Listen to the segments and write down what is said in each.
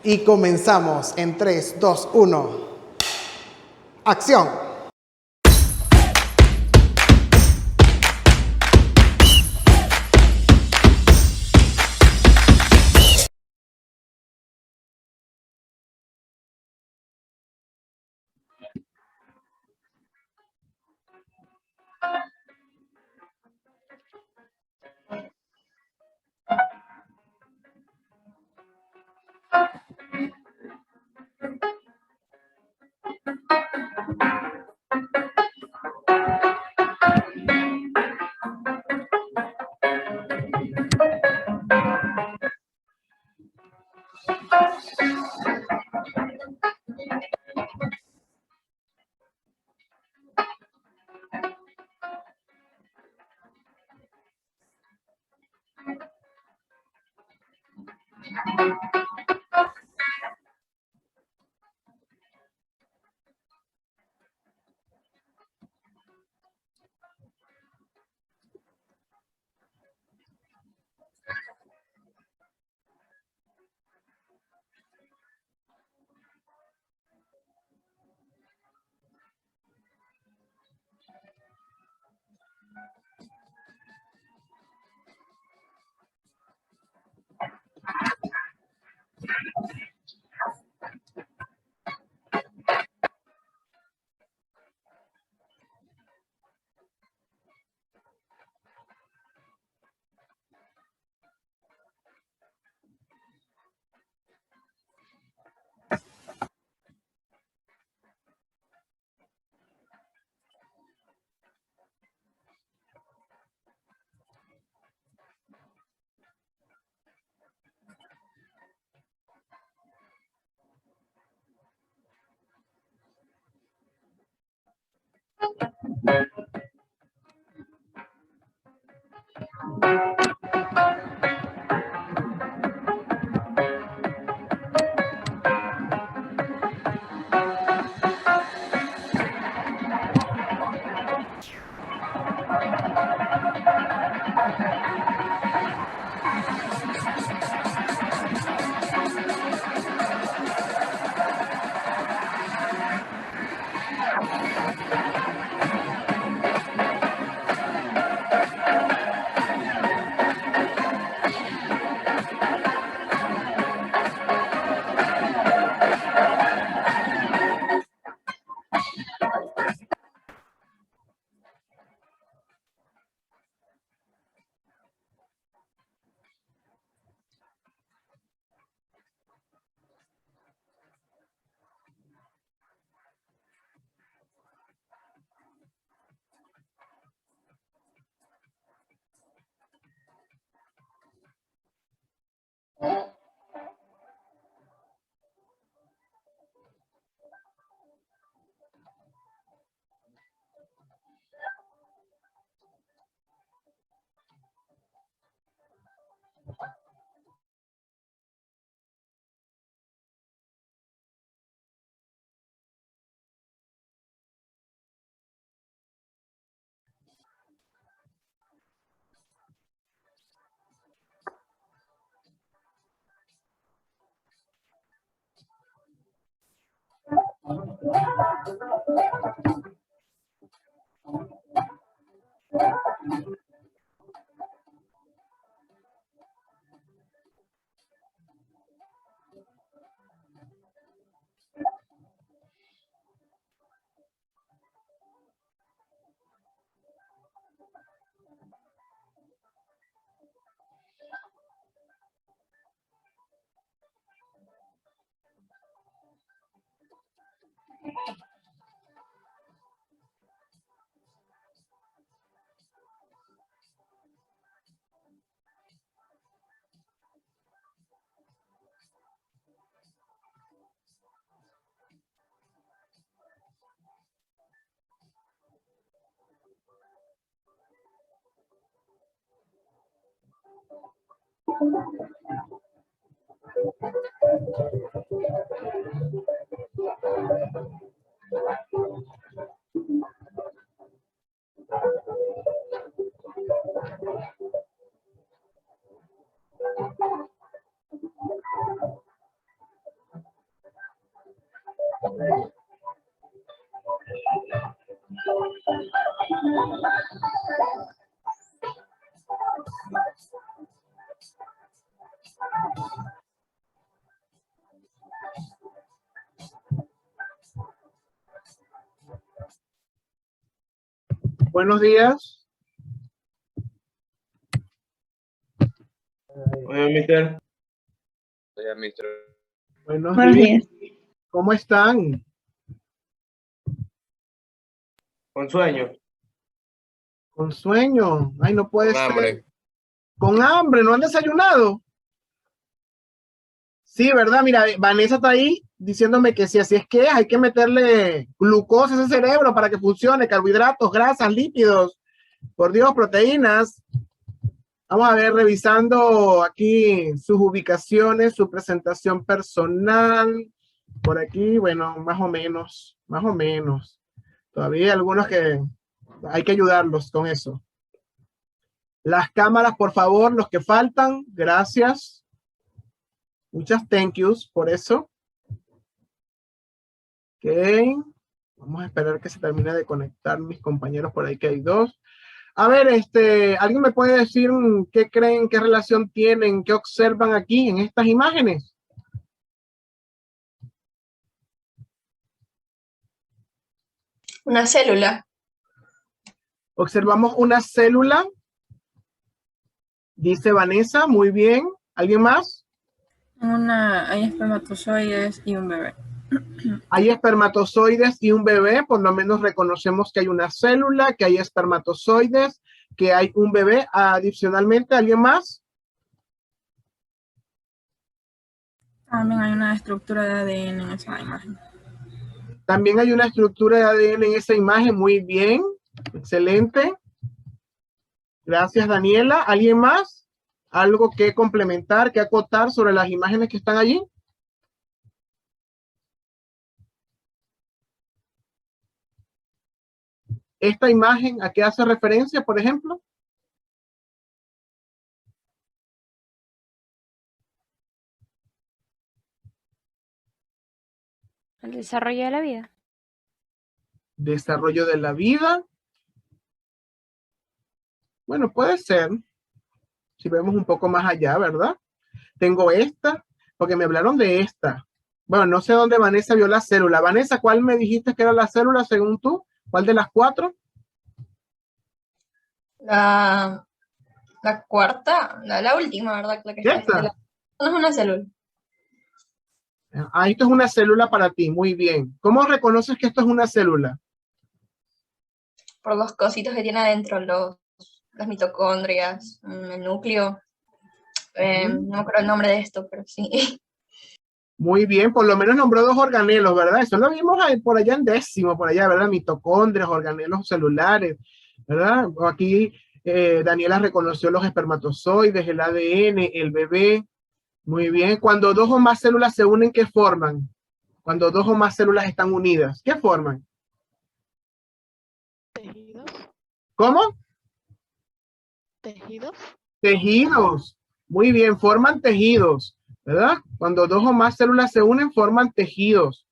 Y comenzamos en 3, 2, 1. ¡Acción! Buenos días. Hola, mister. Hola, mister. Buenos Buenos días. días. ¿Cómo están? Con sueño. Con sueño. Ay, no puede Con ser. hambre. Con hambre, ¿no han desayunado? Sí, ¿verdad? Mira, Vanessa está ahí diciéndome que si así es que hay que meterle glucosa a ese cerebro para que funcione, carbohidratos, grasas, lípidos, por Dios, proteínas. Vamos a ver, revisando aquí sus ubicaciones, su presentación personal. Por aquí, bueno, más o menos, más o menos. Todavía hay algunos que hay que ayudarlos con eso. Las cámaras, por favor, los que faltan, gracias. Muchas thank yous por eso. Ok. Vamos a esperar que se termine de conectar mis compañeros por ahí, que hay dos. A ver, ¿alguien me puede decir qué creen, qué relación tienen, qué observan aquí en estas imágenes? Una célula. Observamos una célula, dice Vanessa, muy bien. ¿Alguien más? Hay espermatozoides y un bebé. Hay espermatozoides y un bebé, por lo menos reconocemos que hay una célula, que hay espermatozoides, que hay un bebé. Adicionalmente, ¿alguien más? También hay una estructura de ADN en esa imagen. También hay una estructura de ADN en esa imagen, muy bien, excelente. Gracias, Daniela. ¿Alguien más? ¿Algo que complementar, que acotar sobre las imágenes que están allí? ¿Esta imagen a qué hace referencia, por ejemplo? El desarrollo de la vida. Desarrollo de la vida. Bueno, puede ser. Si vemos un poco más allá, ¿verdad? Tengo esta, porque me hablaron de esta. Bueno, no sé dónde Vanessa vio la célula. Vanessa, ¿cuál me dijiste que era la célula según tú? ¿Cuál de las cuatro? La cuarta, la última, ¿verdad? La que está ¿Esta? no es una célula. Ah, esto es una célula para ti, muy bien. ¿Cómo reconoces que esto es una célula? Por los cositos que tiene adentro, las mitocondrias, el núcleo. No me acuerdo el nombre de esto, pero sí. Muy bien, por lo menos nombró dos organelos, ¿verdad? Eso lo vimos ahí, por allá en décimo, por allá, ¿verdad? Mitocondrias, organelos celulares, ¿verdad? Aquí Daniela reconoció los espermatozoides, el ADN, el bebé. Muy bien. Cuando dos o más células se unen, ¿qué forman? Cuando dos o más células están unidas, ¿qué forman? Tejidos. ¿Cómo? Tejidos. Tejidos. Muy bien, forman tejidos, ¿verdad? Cuando dos o más células se unen, forman tejidos,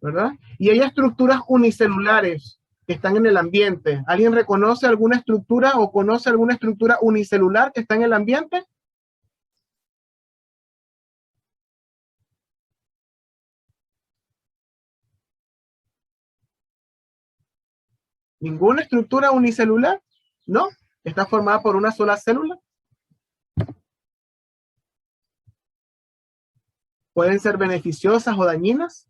¿verdad? Y hay estructuras unicelulares que están en el ambiente. ¿Alguien reconoce alguna estructura o conoce alguna estructura unicelular que está en el ambiente? ¿Ninguna estructura unicelular? ¿No? ¿Está formada por una sola célula? ¿Pueden ser beneficiosas o dañinas?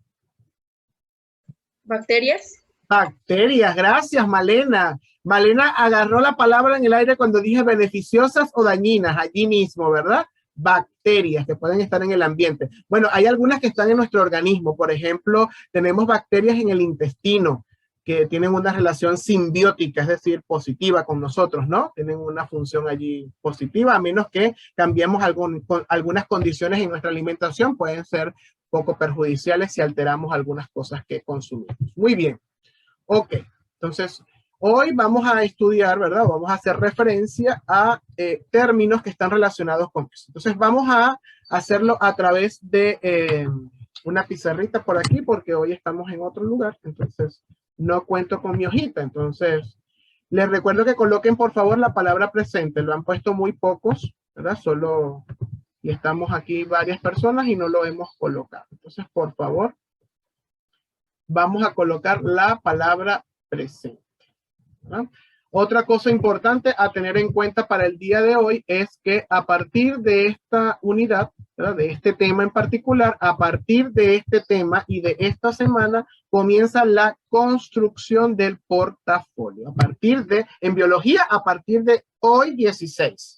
¿Bacterias? Bacterias, gracias, Malena. Malena agarró la palabra en el aire cuando dije beneficiosas o dañinas, allí mismo, ¿verdad? Bacterias que pueden estar en el ambiente. Bueno, hay algunas que están en nuestro organismo. Por ejemplo, tenemos bacterias en el intestino que tienen una relación simbiótica, es decir, positiva con nosotros, ¿no? Tienen una función allí positiva, a menos que cambiemos algunas condiciones en nuestra alimentación, pueden ser poco perjudiciales si alteramos algunas cosas que consumimos. Muy bien. Ok, entonces hoy vamos a estudiar, ¿verdad? Vamos a hacer referencia a términos que están relacionados con eso. Entonces vamos a hacerlo a través de una pizarrita por aquí porque hoy estamos en otro lugar, entonces no cuento con mi hojita. Entonces, les recuerdo que coloquen por favor la palabra presente. Lo han puesto muy pocos, ¿verdad? Solo, y estamos aquí varias personas y no lo hemos colocado. Entonces, por favor, vamos a colocar la palabra presente, ¿verdad? Otra cosa importante a tener en cuenta para el día de hoy es que a partir de esta unidad, ¿verdad?, de este tema en particular, a partir de este tema y de esta semana, comienza la construcción del portafolio. En biología, a partir de hoy 16.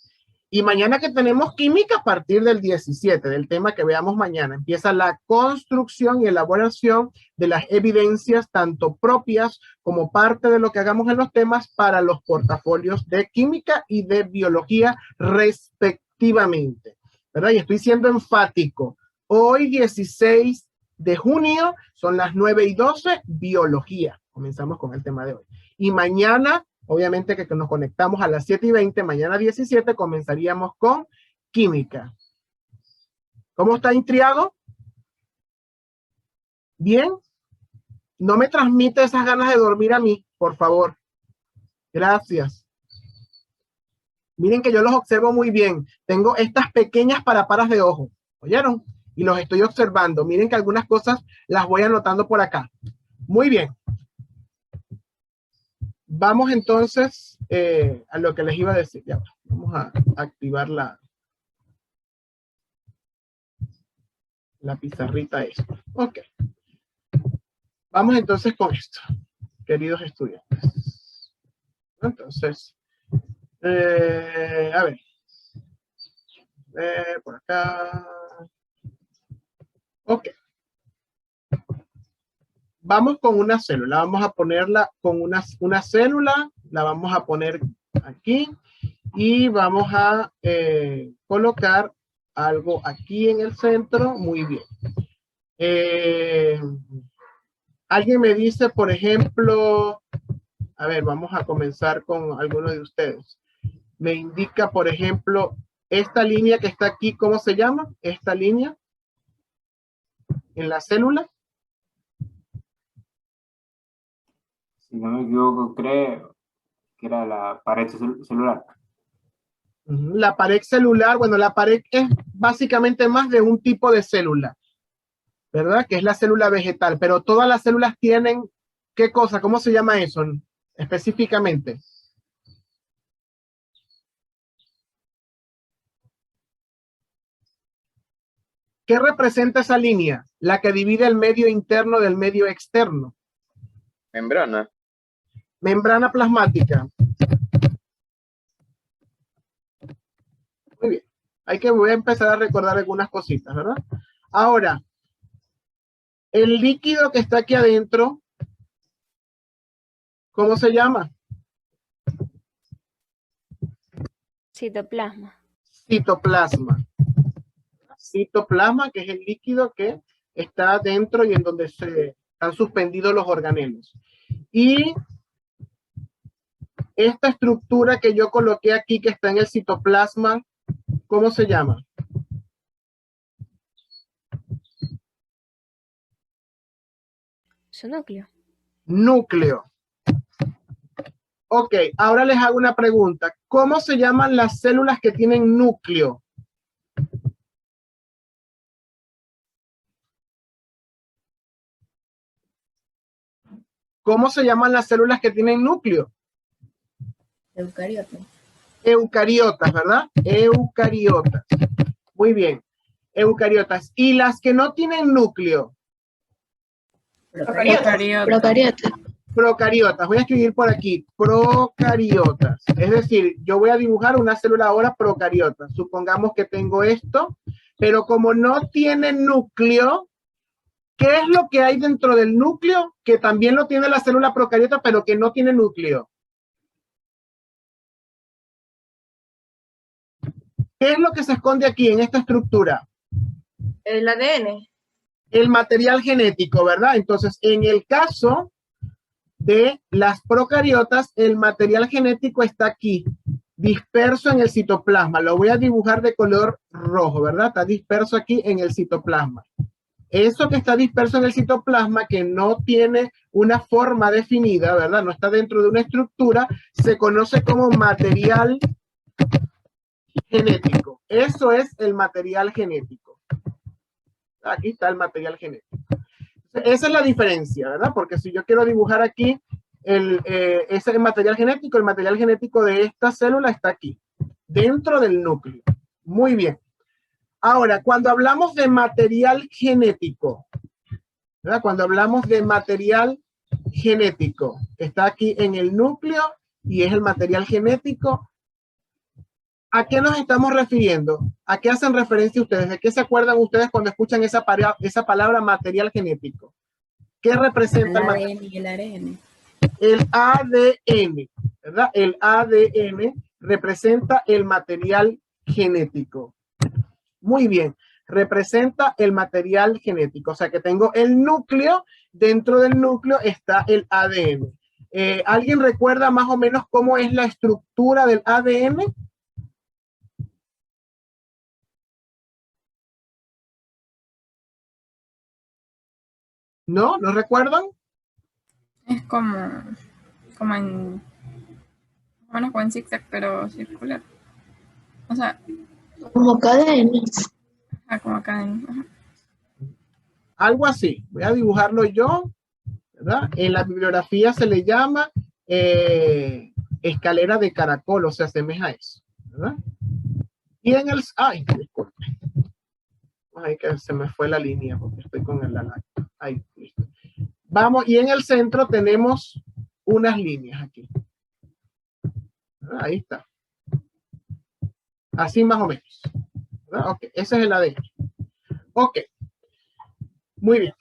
Y mañana que tenemos química, a partir del 17, del tema que veamos mañana, empieza la construcción y elaboración de las evidencias, tanto propias como parte de lo que hagamos en los temas para los portafolios de química y de biología respectivamente, ¿verdad? Y estoy siendo enfático. Hoy, 16 de junio, son las 9:12, biología. Comenzamos con el tema de hoy. Y mañana, obviamente que nos conectamos a las 7:20, mañana 17, comenzaríamos con química. ¿Cómo está Intriago? ¿Bien? No me transmite esas ganas de dormir a mí, por favor. Gracias. Miren que yo los observo muy bien. Tengo estas pequeñas paraparas de ojo. ¿Oyeron? Y los estoy observando. Miren que algunas cosas las voy anotando por acá. Muy bien. Vamos entonces a lo que les iba a decir. Ya, vamos a activar la pizarrita esta. Ok. Vamos entonces con esto, queridos estudiantes. Entonces, a ver. Por acá. Ok. Vamos con una célula. Vamos a ponerla con una célula. La vamos a poner aquí. Y vamos a colocar algo aquí en el centro. Muy bien. Alguien me dice, por ejemplo, a ver, vamos a comenzar con alguno de ustedes. Me indica, por ejemplo, esta línea que está aquí, ¿cómo se llama? Esta línea en la célula. Si no me equivoco, creo que era la pared celular. La pared celular, bueno, la pared es básicamente más de un tipo de célula, ¿verdad? Que es la célula vegetal, pero todas las células tienen, ¿qué cosa? ¿Cómo se llama eso específicamente? ¿Qué representa esa línea? La que divide el medio interno del medio externo. Membrana. Membrana plasmática. Muy bien. Voy a empezar a recordar algunas cositas, ¿verdad? Ahora, el líquido que está aquí adentro, ¿cómo se llama? Citoplasma. Citoplasma. Citoplasma, que es el líquido que está dentro y en donde se están suspendidos los organelos. Y esta estructura que yo coloqué aquí, que está en el citoplasma, ¿cómo se llama? Su núcleo. Núcleo. Ok, ahora les hago una pregunta. ¿Cómo se llaman las células que tienen núcleo? ¿Cómo se llaman las células que tienen núcleo? Eucariotas. Eucariotas, ¿verdad? Eucariotas. Muy bien. Eucariotas. ¿Y las que no tienen núcleo? Procariotas. Procariotas. Voy a escribir por aquí. Procariotas. Es decir, yo voy a dibujar una célula ahora procariota. Supongamos que tengo esto, pero como no tiene núcleo, ¿qué es lo que hay dentro del núcleo? Que también lo tiene la célula procariota, pero que no tiene núcleo. ¿Qué es lo que se esconde aquí en esta estructura? El ADN. El material genético, ¿verdad? Entonces, en el caso de las procariotas, el material genético está aquí, disperso en el citoplasma. Lo voy a dibujar de color rojo, ¿verdad? Está disperso aquí en el citoplasma. Eso que está disperso en el citoplasma, que no tiene una forma definida, ¿verdad? No está dentro de una estructura, se conoce como material genético. Eso es el material genético. Aquí está el material genético. Esa es la diferencia, ¿verdad? Porque si yo quiero dibujar aquí ese es el material genético de esta célula está aquí, dentro del núcleo. Muy bien. Ahora, cuando hablamos de material genético, ¿verdad? Cuando hablamos de material genético, está aquí en el núcleo y es el material genético. ¿A qué nos estamos refiriendo? ¿A qué hacen referencia ustedes? ¿De qué se acuerdan ustedes cuando escuchan esa palabra material genético? ¿Qué representa El ADN y el ARN. el ADN? ¿Verdad? El ADN representa el material genético. Muy bien, representa el material genético. O sea que tengo el núcleo, dentro del núcleo está el ADN. ¿Alguien recuerda más o menos cómo es la estructura del ADN? ¿No? ¿No recuerdan? Es como en, bueno, como en zigzag, pero circular. O sea, Como cadenas. como acá en... Algo así. Voy a dibujarlo yo, ¿verdad? En la bibliografía se le llama escalera de caracol, o se asemeja a eso, ¿verdad? Y en el... Ay, disculpe. Ay, que se me fue la línea porque estoy con el lacto. Ahí, listo. Vamos, y en el centro tenemos unas líneas aquí. Ahí está. Así más o menos. ¿Verdad? Ok, ese es el ADN. Ok. Muy bien.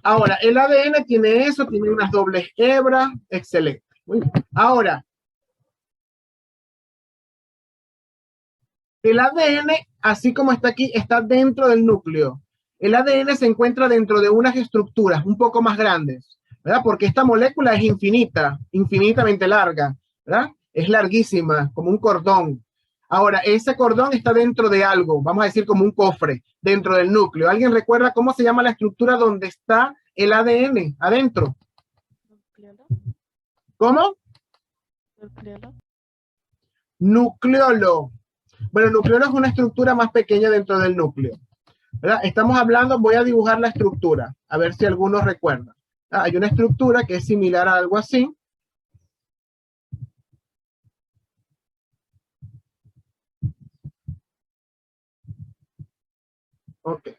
Ahora, el ADN tiene eso, tiene unas dobles hebras. Excelente. Muy bien. Ahora, el ADN, así como está aquí, está dentro del núcleo. El ADN se encuentra dentro de unas estructuras un poco más grandes, ¿verdad? Porque esta molécula es infinita, infinitamente larga, ¿verdad? Es larguísima, como un cordón. Ahora, ese cordón está dentro de algo, vamos a decir como un cofre, dentro del núcleo. ¿Alguien recuerda cómo se llama la estructura donde está el ADN adentro? ¿Cómo? Nucleolo. Bueno, el nucleolo es una estructura más pequeña dentro del núcleo, ¿verdad? Estamos hablando, voy a dibujar la estructura, a ver si algunos recuerdan. Hay una estructura que es similar a algo así. Ok.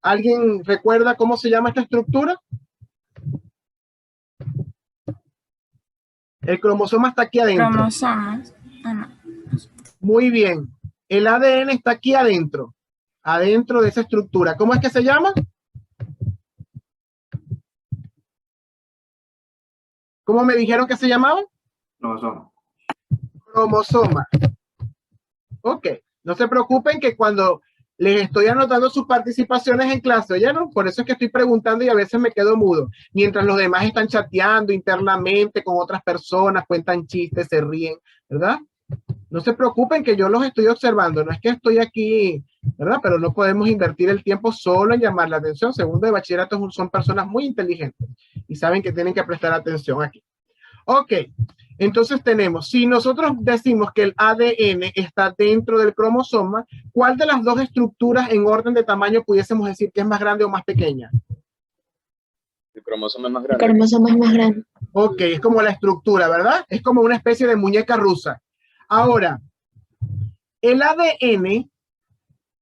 ¿Alguien recuerda cómo se llama esta estructura? El cromosoma está aquí adentro. Cromosomas. No. Muy bien. El ADN está aquí adentro. Adentro de esa estructura. ¿Cómo es que se llama? ¿Cómo me dijeron que se llamaba? Cromosoma. Cromosoma. Ok. No se preocupen que cuando les estoy anotando sus participaciones en clase, ¿oyeron? Por eso es que estoy preguntando y a veces me quedo mudo. Mientras los demás están chateando internamente con otras personas, cuentan chistes, se ríen, ¿verdad? No se preocupen que yo los estoy observando. No es que estoy aquí, ¿verdad? Pero no podemos invertir el tiempo solo en llamar la atención. Segundo de bachillerato son personas muy inteligentes y saben que tienen que prestar atención aquí. Ok. Entonces tenemos, si nosotros decimos que el ADN está dentro del cromosoma, ¿cuál de las dos estructuras en orden de tamaño pudiésemos decir que es más grande o más pequeña? El cromosoma es más El grande. cromosoma es más grande. Ok, es como la estructura, ¿verdad? Es como una especie de muñeca rusa. Ahora, el ADN,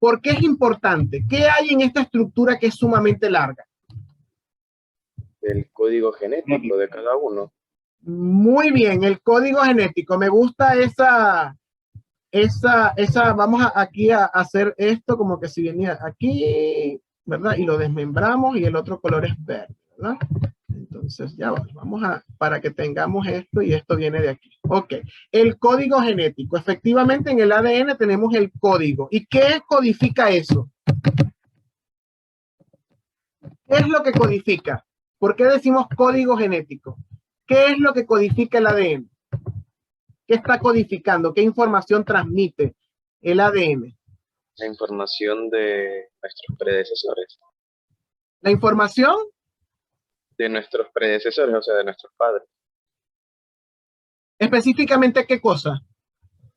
¿por qué es importante? ¿Qué hay en esta estructura que es sumamente larga? El código genético de cada uno. Muy bien, el código genético. Me gusta esa, vamos aquí a hacer esto como que si venía aquí, ¿verdad? Y lo desmembramos y el otro color es verde, ¿verdad? Entonces ya vamos para que tengamos esto y esto viene de aquí. Ok, el código genético. Efectivamente en el ADN tenemos el código. ¿Y qué codifica eso? ¿Qué es lo que codifica? ¿Por qué decimos código genético? ¿Qué es lo que codifica el ADN? ¿Qué está codificando? ¿Qué información transmite el ADN? La información de nuestros predecesores. La información De nuestros predecesores, o sea, de nuestros padres. específicamente, ¿qué cosa?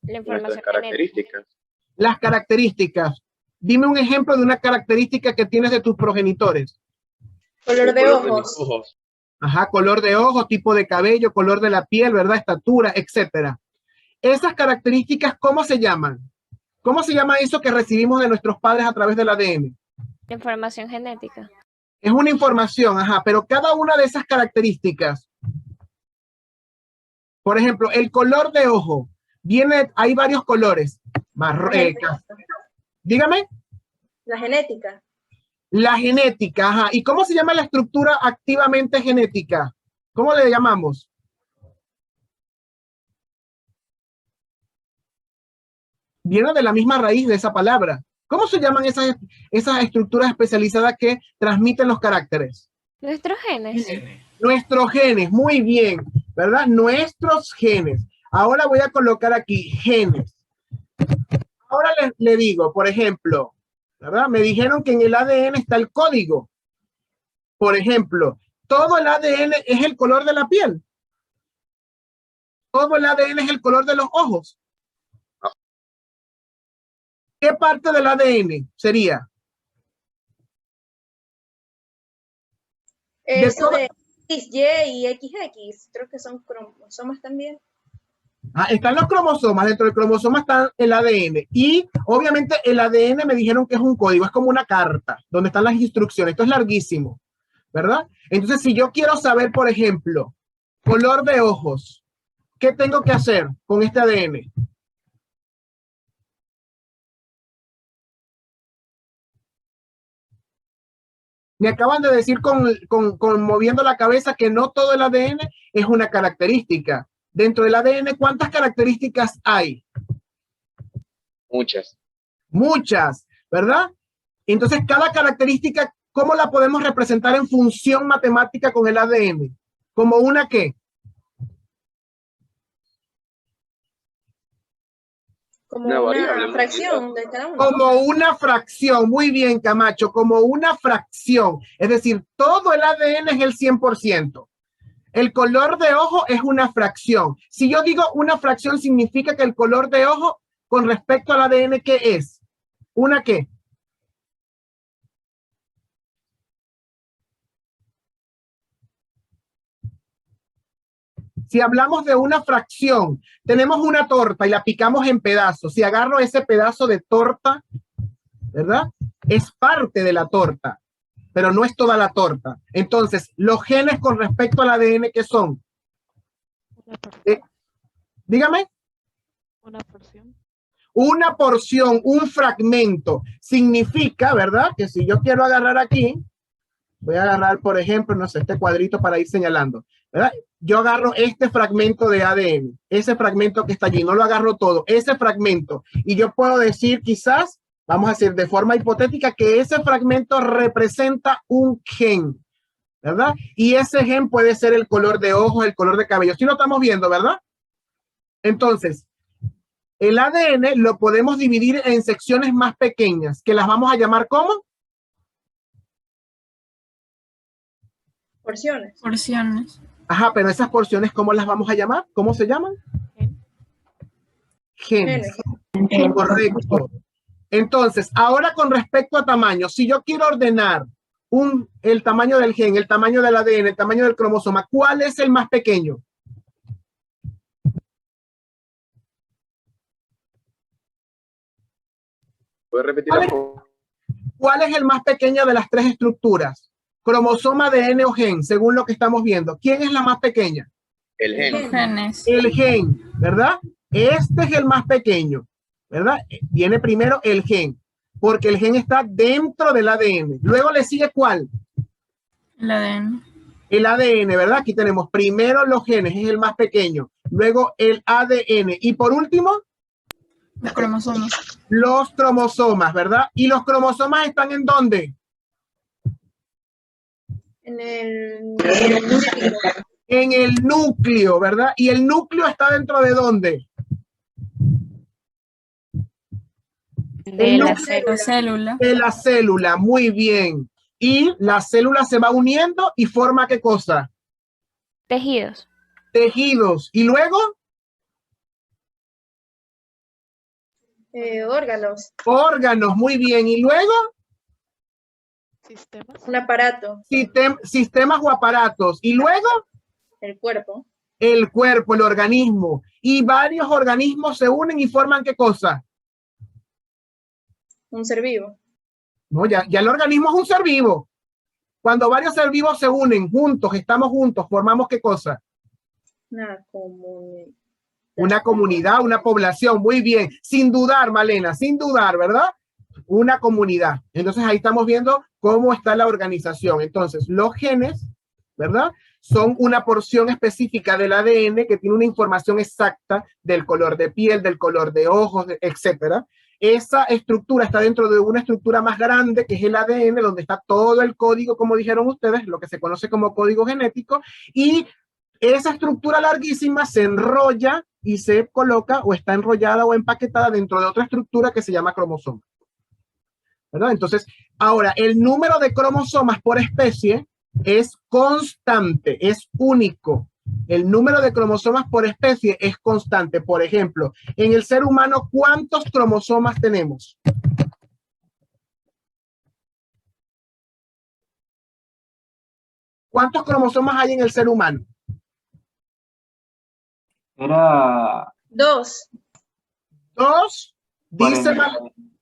La Nuestras información genética. características. Las características. Dime un ejemplo de una característica que tienes de tus progenitores. Color El de color ojos. mis ojos. Ajá, color de ojos, tipo de cabello, color de la piel, ¿verdad? Estatura, etcétera. Esas características, ¿cómo se llaman? ¿Cómo se llama eso que recibimos de nuestros padres a través del ADN? La información genética. Es una información, ajá, pero cada una de esas características, por ejemplo, el color de ojo, hay varios colores. Dígame. La genética. La genética, ajá. ¿Y cómo se llama la estructura activamente genética? ¿Cómo le llamamos? Viene de la misma raíz de esa palabra. ¿Cómo se llaman esas estructuras especializadas que transmiten los caracteres? Nuestros genes. Nuestros genes, muy bien, ¿verdad? Nuestros genes. Ahora voy a colocar aquí genes. Ahora le digo, por ejemplo, ¿verdad? Me dijeron que en el ADN está el código. Por ejemplo, todo el ADN es el color de la piel. Todo el ADN es el color de los ojos. ¿Qué parte del ADN sería? Eso de X, Y y XX, creo que son cromosomas también. Están los cromosomas, dentro del cromosoma está el ADN y obviamente el ADN me dijeron que es un código, es como una carta donde están las instrucciones, esto es larguísimo, ¿verdad? Entonces si yo quiero saber, por ejemplo, color de ojos, ¿qué tengo que hacer con este ADN? Me acaban de decir con moviendo la cabeza que no todo el ADN es una característica. Dentro del ADN, ¿cuántas características hay? Muchas. Muchas, ¿verdad? Entonces, cada característica, ¿cómo la podemos representar en función matemática con el ADN? ¿Como una qué? Como Una una variable, fracción de cada uno. Como una fracción, muy bien, Camacho, como una fracción. Es decir, todo el ADN es el 100%. El color de ojo es una fracción. Si yo digo una fracción, significa que el color de ojo con respecto al ADN, ¿qué es? ¿Una qué? Si hablamos de una fracción, tenemos una torta y la picamos en pedazos. Si agarro ese pedazo de torta, ¿verdad? Es parte de la torta, pero no es toda la torta. Entonces, los genes con respecto al ADN, ¿qué son? Dígame. Una porción. Una porción, un fragmento. Significa, ¿verdad? Que si yo quiero agarrar aquí, voy a agarrar, por ejemplo, no sé, este cuadrito para ir señalando, ¿verdad? Yo agarro este fragmento de ADN, ese fragmento que está allí, no lo agarro todo, ese fragmento. Y yo puedo decir quizás, vamos a decir de forma hipotética, que ese fragmento representa un gen, ¿verdad? Y ese gen puede ser el color de ojos, el color de cabello. Sí lo estamos viendo, ¿verdad? Entonces, el ADN lo podemos dividir en secciones más pequeñas, que las vamos a llamar ¿cómo? Porciones. Porciones. Ajá, pero esas porciones, ¿cómo las vamos a llamar? ¿Cómo se llaman? Genes. Correcto. Entonces, ahora con respecto a tamaño, si yo quiero ordenar el tamaño del gen, el tamaño del ADN, el tamaño del cromosoma, ¿cuál es el más pequeño? ¿Puedes repetir la pregunta? ¿Cuál es el más pequeño de las tres estructuras? Cromosoma, ADN o gen, según lo que estamos viendo. ¿Quién es la más pequeña? El gen. Genes. El gen, ¿verdad? Este es el más pequeño, ¿verdad? Viene primero el gen, porque el gen está dentro del ADN. Luego le sigue ¿cuál? El ADN. El ADN, ¿verdad? Aquí tenemos primero los genes, es el más pequeño. Luego el ADN. Y por último, Los cromosomas. los cromosomas, ¿verdad? ¿Y los cromosomas están en dónde? En el núcleo. En el núcleo, ¿verdad? ¿Y el núcleo está dentro de dónde? De la célula. La célula. De la célula, muy bien. Y la célula se va uniendo y forma ¿qué cosa? Tejidos. Tejidos. Y luego, Órganos, órganos. Muy bien. Y luego, Sistemas. un aparato, sistemas o aparatos. Y luego, el cuerpo, el cuerpo, el organismo. Y varios organismos se unen y forman ¿qué cosa? un ser vivo, No, ya el organismo es un ser vivo. Cuando varios seres vivos se unen juntos, estamos juntos, formamos ¿qué cosa? una comunidad. Una comunidad, una población. Muy bien. Sin dudar, Malena, sin dudar, ¿verdad? Una comunidad. Entonces ahí estamos viendo cómo está la organización. Entonces, los genes, ¿verdad? Son una porción específica del ADN que tiene una información exacta del color de piel, del color de ojos, etcétera. Esa estructura está dentro de una estructura más grande que es el ADN, donde está todo el código, como dijeron ustedes, lo que se conoce como código genético, y esa estructura larguísima se enrolla y se coloca o está enrollada o empaquetada dentro de otra estructura que se llama cromosoma, ¿verdad? Entonces, ahora, el número de cromosomas por especie es constante, es único. El número de cromosomas por especie es constante. Por ejemplo, en el ser humano, ¿cuántos cromosomas tenemos? ¿Cuántos cromosomas hay en el ser humano? Era 2, Dos, dice 40,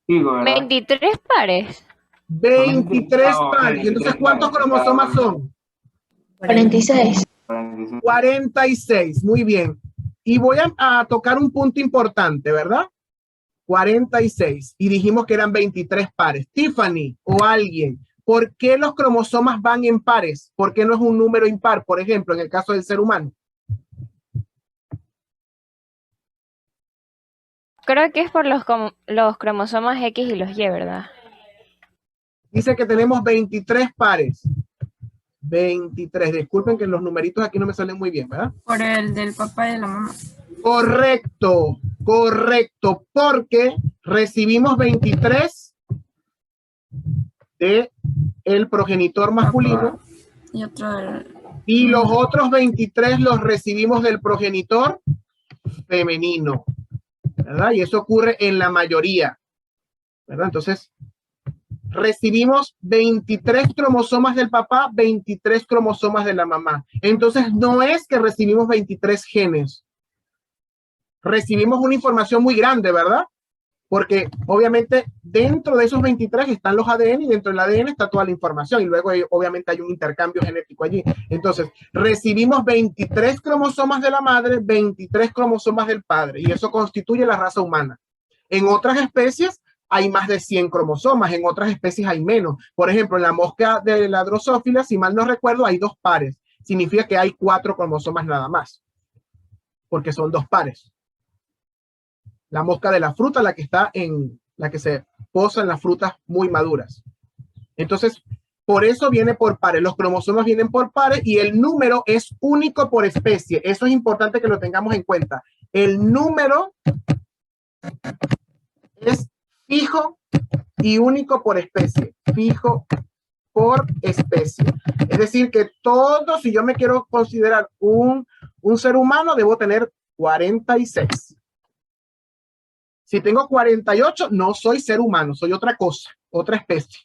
digo, ¿verdad? 23 pares. 23 Ah, ok, pares. Entonces, 23 ¿cuántos pares. cromosomas son? 46. 46. 46, muy bien. Y voy a tocar un punto importante, ¿verdad? 46. Y dijimos que eran 23 pares. Tiffany o alguien, ¿por qué los cromosomas van en pares? ¿Por qué no es un número impar, por ejemplo, en el caso del ser humano? Creo que es por los cromosomas X y los Y, ¿verdad? Dice que tenemos 23 pares. 23. Disculpen que los numeritos aquí no me salen muy bien, ¿verdad? Por el del papá y de la mamá. Correcto, correcto, porque recibimos 23 de el progenitor masculino Y otro del... y los otros 23 los recibimos del progenitor femenino, ¿verdad? Y eso ocurre en la mayoría, ¿verdad? Entonces, recibimos 23 cromosomas del papá, 23 cromosomas de la mamá. Entonces, no es que recibimos 23 genes. Recibimos una información muy grande, ¿verdad? Porque obviamente dentro de esos 23 están los ADN y dentro del ADN está toda la información y luego obviamente hay un intercambio genético allí. Entonces, recibimos 23 cromosomas de la madre, 23 cromosomas del padre y eso constituye la raza humana. En otras especies hay más de 100 cromosomas, en otras especies hay menos. Por ejemplo, en la mosca de la Drosophila, si mal no recuerdo, hay 2 pares. Significa que hay 4 cromosomas nada más, porque son 2 pares. La mosca de la fruta, la que está en, la que se posa en las frutas muy maduras. Entonces, por eso viene por pares. Los cromosomas vienen por pares y el número es único por especie. Eso es importante que lo tengamos en cuenta. El número es fijo y único por especie. Fijo por especie. Es decir, que todo, si yo me quiero considerar un ser humano, debo tener 46. Si tengo 48, no soy ser humano, soy otra cosa, otra especie.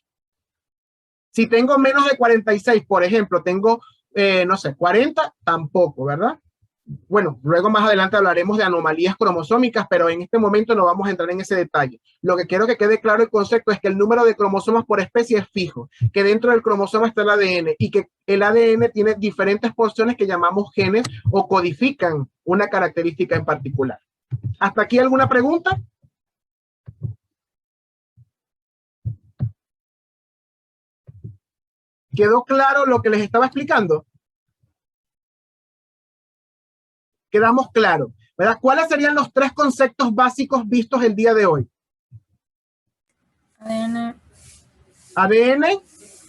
Si tengo menos de 46, por ejemplo, tengo, no sé, 40, tampoco, ¿verdad? Bueno, luego más adelante hablaremos de anomalías cromosómicas, pero en este momento no vamos a entrar en ese detalle. Lo que quiero que quede claro el concepto es que el número de cromosomas por especie es fijo, que dentro del cromosoma está el ADN y que el ADN tiene diferentes porciones que llamamos genes o codifican una característica en particular. ¿Hasta aquí alguna pregunta? ¿Quedó claro lo que les estaba explicando? Quedamos claros, ¿verdad? ¿Cuáles serían los 3 conceptos básicos vistos el día de hoy? ADN, ADN,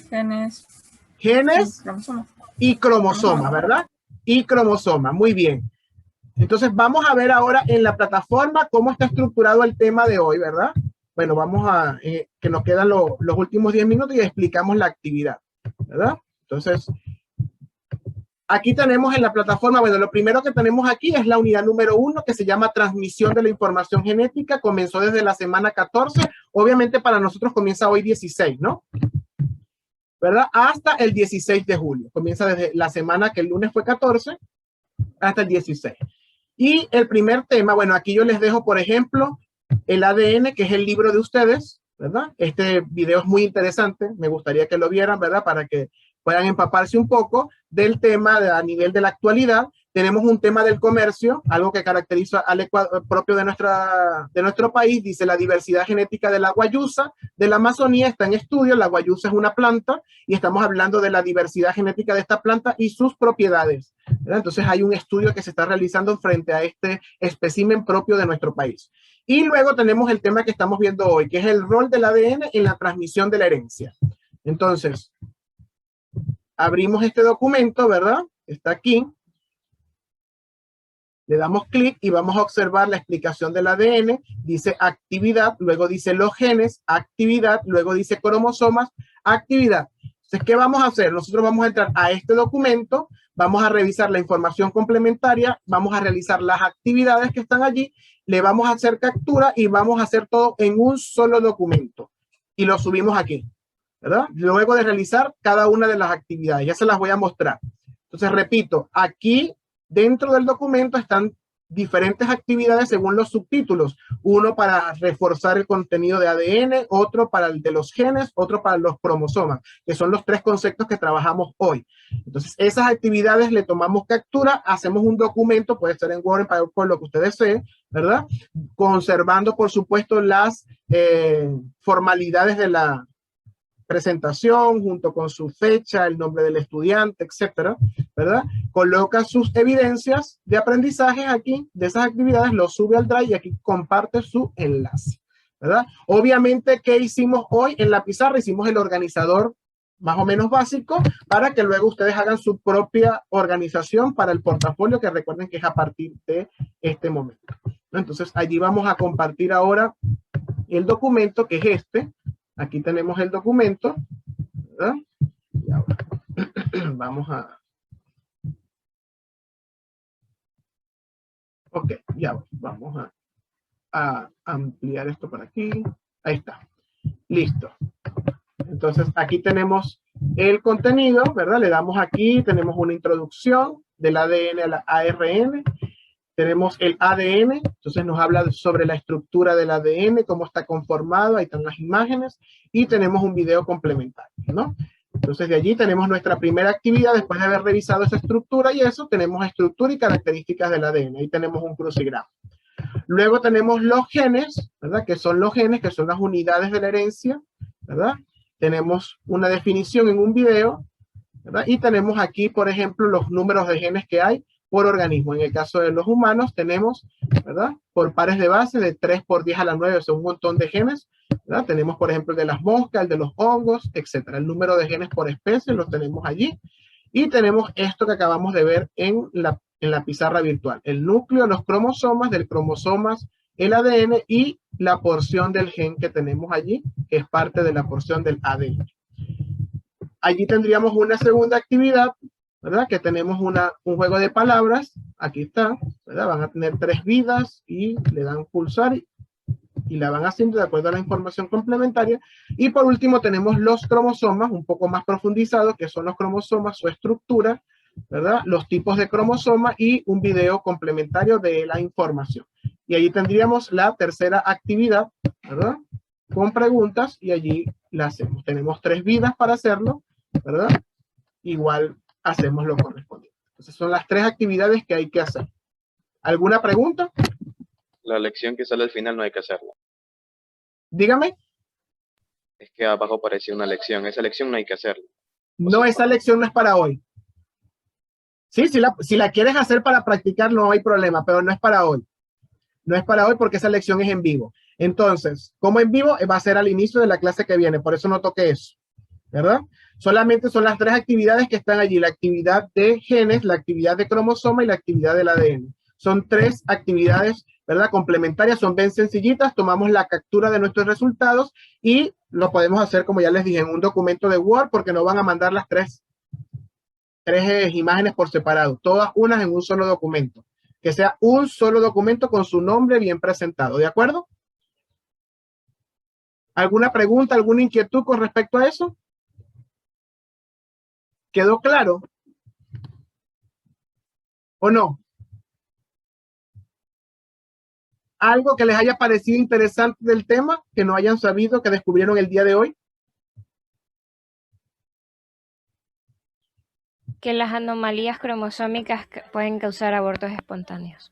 genes, genes y cromosomas, ¿verdad? Y cromosomas, muy bien. Entonces vamos a ver ahora en la plataforma cómo está estructurado el tema de hoy, ¿verdad? bueno, vamos a, que nos quedan los últimos 10 minutos y explicamos la actividad, ¿verdad? Entonces, aquí tenemos en la plataforma, bueno, lo primero que tenemos aquí es la unidad número 1, que se llama transmisión de la información genética. Comenzó desde la semana 14, obviamente para nosotros comienza hoy 16, ¿no? ¿Verdad? Hasta el 16 de julio. Comienza desde la semana que el lunes fue 14 hasta el 16. Y el primer tema, bueno, aquí yo les dejo, por ejemplo, el ADN, que es el libro de ustedes, ¿verdad? Este video es muy interesante, me gustaría que lo vieran, ¿verdad? Para que puedan empaparse un poco del tema a nivel de la actualidad. Tenemos un tema del comercio, algo que caracteriza al Ecuador, propio de nuestro país. Dice: la diversidad genética de la guayusa de la Amazonía está en estudio. La guayusa es una planta y estamos hablando de la diversidad genética de esta planta y sus propiedades, ¿verdad? Entonces hay un estudio que se está realizando frente a este espécimen propio de nuestro país. Y luego tenemos el tema que estamos viendo hoy, que es el rol del ADN en la transmisión de la herencia. Entonces, abrimos este documento, ¿verdad? Está aquí. Le damos clic y vamos a observar la explicación del ADN. Dice actividad, luego dice los genes, actividad, luego dice cromosomas, actividad. Entonces, ¿qué vamos a hacer? Nosotros vamos a entrar a este documento, vamos a revisar la información complementaria, vamos a realizar las actividades que están allí, le vamos a hacer captura y vamos a hacer todo en un solo documento. Y lo subimos aquí, ¿verdad? Luego de realizar cada una de las actividades. Ya se las voy a mostrar. Entonces, repito, aquí dentro del documento están diferentes actividades según los subtítulos. Uno para reforzar el contenido de ADN, otro para el de los genes, otro para los cromosomas, que son los 3 conceptos que trabajamos hoy. Entonces, esas actividades le tomamos captura, hacemos un documento, puede ser en Word, en PowerPoint, lo que usted desee, ¿verdad? Conservando, por supuesto, las formalidades de la presentación, junto con su fecha, el nombre del estudiante, etcétera, ¿verdad? Coloca sus evidencias de aprendizaje aquí, de esas actividades, lo sube al Drive y aquí comparte su enlace, ¿verdad? Obviamente, ¿qué hicimos hoy en la pizarra? Hicimos el organizador más o menos básico para que luego ustedes hagan su propia organización para el portafolio, que recuerden que es a partir de este momento, ¿no? Entonces, allí vamos a compartir ahora el documento, que es este. Aquí tenemos el documento, ¿verdad? Y ahora vamos a... Ok, ya vamos a ampliar esto por aquí. Ahí está. Listo. Entonces, aquí tenemos el contenido, ¿verdad? Le damos aquí, tenemos una introducción del ADN a la ARN. Tenemos el ADN, entonces nos habla sobre la estructura del ADN, cómo está conformado, ahí están las imágenes, y tenemos un video complementario, ¿no? Entonces de allí tenemos nuestra primera actividad, después de haber revisado esa estructura y eso, tenemos estructura y características del ADN, ahí tenemos un crucigrama. Luego tenemos los genes, ¿verdad? Que son los genes, que son las unidades de la herencia, ¿verdad? Tenemos una definición en un video, ¿verdad? Y tenemos aquí, por ejemplo, los números de genes que hay por organismo. En el caso de los humanos tenemos, ¿verdad? Por pares de base de 3 por 10 a la 9, o sea, un montón de genes, ¿verdad? Tenemos, por ejemplo, el de las moscas, el de los hongos, etcétera. El número de genes por especie los tenemos allí. Y tenemos esto que acabamos de ver en la pizarra virtual. El núcleo, los cromosomas, del cromosomas, el ADN y la porción del gen que tenemos allí, que es parte de la porción del ADN. Allí tendríamos una segunda actividad, ¿verdad? Que tenemos un juego de palabras, aquí está, ¿verdad? Van a tener 3 vidas y le dan pulsar y la van haciendo de acuerdo a la información complementaria. Y por último tenemos los cromosomas, un poco más profundizados, que son los cromosomas, su estructura, ¿verdad? Los tipos de cromosomas y un video complementario de la información. Y allí tendríamos la tercera actividad, ¿verdad? Con preguntas y allí la hacemos. Tenemos 3 vidas para hacerlo, ¿verdad? Igual hacemos lo correspondiente. Entonces son las 3 actividades que hay que hacer. ¿Alguna pregunta? La lección que sale al final no hay que hacerla. Dígame. Es que abajo apareció una lección. Esa lección no hay que hacerla. No, esa lección no es para hoy. Sí, si la quieres hacer para practicar no hay problema, pero no es para hoy. No es para hoy porque esa lección es en vivo. Entonces, como en vivo, va a ser al inicio de la clase que viene. Por eso no toqué eso, ¿verdad? Solamente son las 3 actividades que están allí. La actividad de genes, la actividad de cromosoma y la actividad del ADN. Son 3 actividades, ¿verdad? Complementarias, son bien sencillitas, tomamos la captura de nuestros resultados y lo podemos hacer, como ya les dije, en un documento de Word, porque no van a mandar las tres imágenes por separado, todas unas en un solo documento. Que sea un solo documento con su nombre bien presentado, ¿de acuerdo? ¿Alguna pregunta, alguna inquietud con respecto a eso? ¿Quedó claro? ¿O no? ¿Algo que les haya parecido interesante del tema, que no hayan sabido, que descubrieron el día de hoy? Que las anomalías cromosómicas pueden causar abortos espontáneos.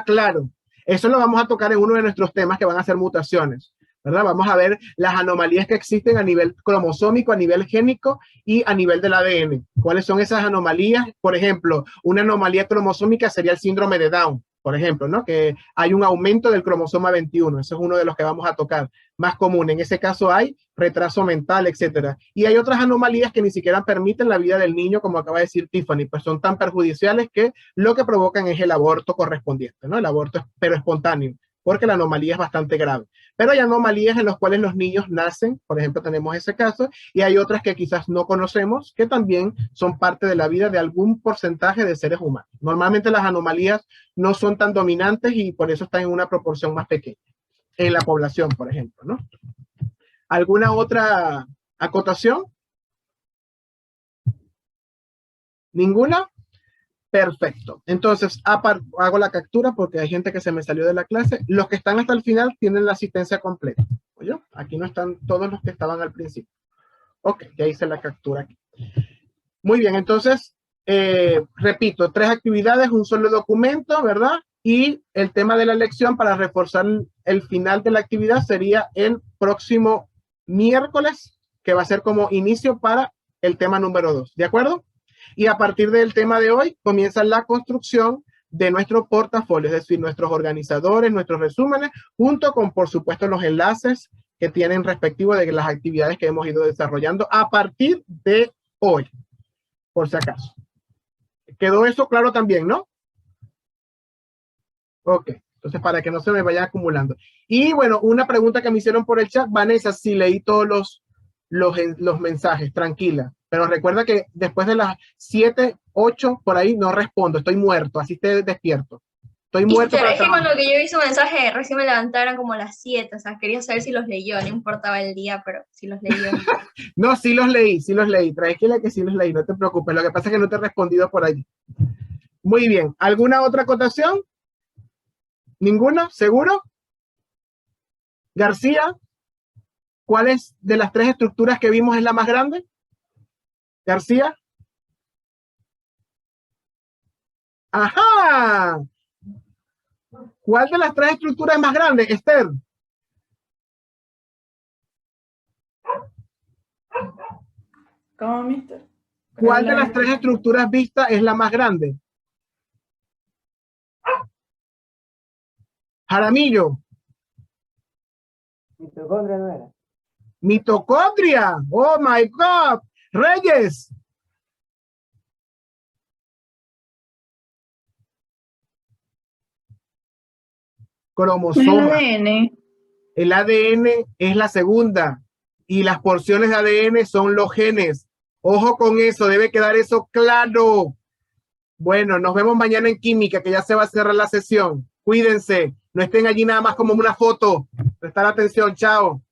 Claro. Eso lo vamos a tocar en uno de nuestros temas que van a ser mutaciones, ¿verdad? Vamos a ver las anomalías que existen a nivel cromosómico, a nivel génico y a nivel del ADN. ¿Cuáles son esas anomalías? Por ejemplo, una anomalía cromosómica sería el síndrome de Down, por ejemplo, ¿no? Que hay un aumento del cromosoma 21. Ese es uno de los que vamos a tocar. Más común. En ese caso hay retraso mental, etcétera. Y hay otras anomalías que ni siquiera permiten la vida del niño, como acaba de decir Tiffany, pues son tan perjudiciales que lo que provocan es el aborto correspondiente, ¿no? El aborto, pero espontáneo, porque la anomalía es bastante grave. Pero hay anomalías en las cuales los niños nacen, por ejemplo, tenemos ese caso, y hay otras que quizás no conocemos, que también son parte de la vida de algún porcentaje de seres humanos. Normalmente las anomalías no son tan dominantes y por eso están en una proporción más pequeña en la población, por ejemplo, ¿no? ¿Alguna otra acotación? ¿Ninguna? Perfecto. Entonces, hago la captura porque hay gente que se me salió de la clase. Los que están hasta el final tienen la asistencia completa. ¿Oye? Aquí no están todos los que estaban al principio. Ok, ya hice la captura aquí. Muy bien, entonces, repito, 3 actividades, un solo documento, ¿verdad? Y el tema de la lección para reforzar el final de la actividad sería el próximo miércoles, que va a ser como inicio para el tema número 2. ¿De acuerdo? Y a partir del tema de hoy comienza la construcción de nuestro portafolio, es decir, nuestros organizadores, nuestros resúmenes, junto con, por supuesto, los enlaces que tienen respectivo de las actividades que hemos ido desarrollando a partir de hoy, por si acaso. ¿Quedó eso claro también, no? Ok, entonces para que no se me vaya acumulando. Y bueno, una pregunta que me hicieron por el chat, Vanessa, si leí todos los mensajes, tranquila. Pero recuerda que después de las 7, 8, por ahí no respondo, estoy muerto, así te despierto. Estoy muerto. Es que cuando que yo hice un mensaje, recién me levantaron como a las 7, o sea, quería saber si los leyó, no importaba el día, pero si los leyó. No, sí los leí, tranquila que sí los leí, no te preocupes, lo que pasa es que no te he respondido por allí. Muy bien, ¿alguna otra acotación? ¿Ninguna? ¿Seguro? García, ¿cuál es de las 3 estructuras que vimos es la más grande? García. ¡Ajá! ¿Cuál de las 3 estructuras es más grande, Esther? ¿Cómo, mister? ¿Cuál de las 3 estructuras vistas es la más grande? Jaramillo. Mitocondria no era. Mitocondria. Oh my God. Reyes. Cromosoma. El ADN es la segunda y las porciones de ADN son los genes. Ojo con eso, debe quedar eso claro. Bueno, nos vemos mañana en química, que ya se va a cerrar la sesión. Cuídense, no estén allí nada más como una foto. Prestar atención, chao.